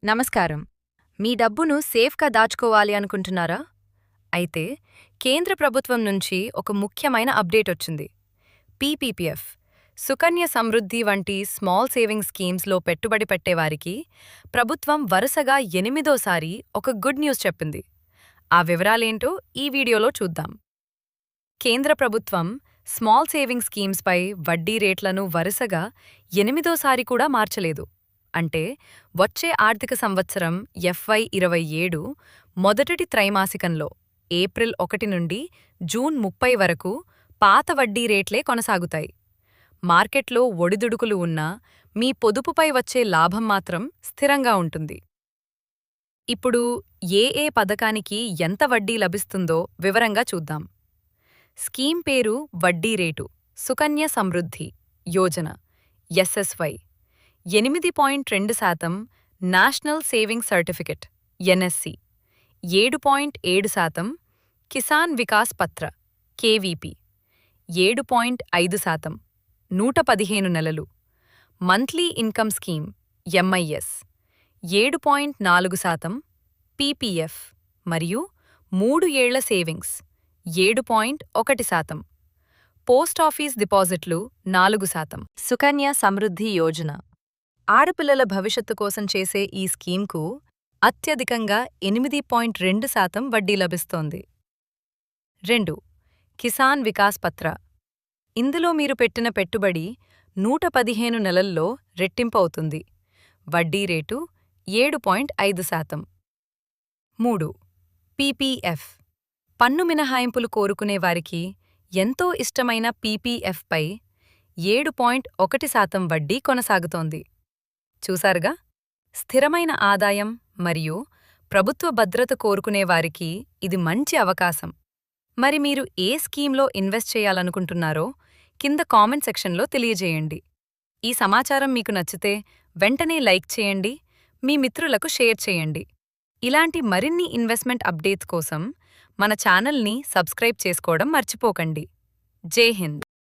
నమస్కారం. మీ డబ్బును సేఫ్గా దాచుకోవాలి అనుకుంటున్నారా? అయితే కేంద్ర ప్రభుత్వం నుంచి ఒక ముఖ్యమైన అప్డేట్ వచ్చింది. పీపీపీఎఫ్, సుకన్య సమృద్ధి వంటి స్మాల్ సేవింగ్స్ స్కీమ్స్లో పెట్టుబడి పెట్టేవారికి ప్రభుత్వం వరుసగా 8వ సారి ఒక గుడ్ న్యూస్ చెప్పింది. ఆ వివరాలేంటో ఈ వీడియోలో చూద్దాం. కేంద్ర ప్రభుత్వం స్మాల్ సేవింగ్స్ స్కీమ్స్పై వడ్డీ రేట్లను వరుసగా 8వ సారి కూడా మార్చలేదు. అంటే వచ్చే ఆర్థిక సంవత్సరం FY27 మొదటి త్రైమాసికంలో ఏప్రిల్ 1 నుండి జూన్ 30 వరకు పాత వడ్డీ రేట్లే కొనసాగుతాయి. మార్కెట్లో ఒడిదుడుకులు ఉన్నా మీ పొదుపుపై వచ్చే లాభం మాత్రం స్థిరంగా ఉంటుంది. ఇప్పుడు ఏ పథకానికి ఎంత వడ్డీ లభిస్తుందో వివరంగా చూద్దాం. స్కీమ్ పేరు వడ్డీ rate Sukanya Samriddhi Yojana SSY 8.2%, national saving certificate NSC 7.7%, Kisan Vikas Patra KVP 7.5%, 115 నెలలు, monthly income scheme MIS 7.4%, PPF మరియు 3 ఏళ్ల సేవింగ్స్ 7.1%, పోస్టాఫీస్ డిపాజిట్లు 4%. సుకన్య సమృద్ధి యోజన ఆడపిల్లల భవిష్యత్తు కోసం చేసే ఈ స్కీమ్కు అత్యధికంగా 8.2% వడ్డీ లభిస్తోంది. 2. కిసాన్ వికాస్ పత్ర. ఇందులో మీరు పెట్టిన పెట్టుబడి 115 నెలల్లో రెట్టింపవుతుంది. వడ్డీ రేటు 7.5%. 3. PPF. పన్ను మినహాయింపులు కోరుకునే వారికి ఎంతో ఇష్టమైన PPFపై 7.1% వడ్డీ కొనసాగుతోంది. చూసారుగా, స్థిరమైన ఆదాయం మరియు ప్రభుత్వ భద్రత కోరుకునేవారికి ఇది మంచి అవకాశం. మరి మీరు ఏ స్కీమ్లో ఇన్వెస్ట్ చేయాలనుకుంటున్నారో కింద కామెంట్ సెక్షన్లో తెలియజేయండి. ఈ సమాచారం మీకు నచ్చితే వెంటనే లైక్ చేయండి, మీ మిత్రులకు షేర్ చేయండి. ఇలాంటి మరిన్ని ఇన్వెస్ట్మెంట్ అప్డేట్స్ కోసం మన ఛానల్ని సబ్స్క్రైబ్ చేసుకోవడం మర్చిపోకండి. జై హింద్.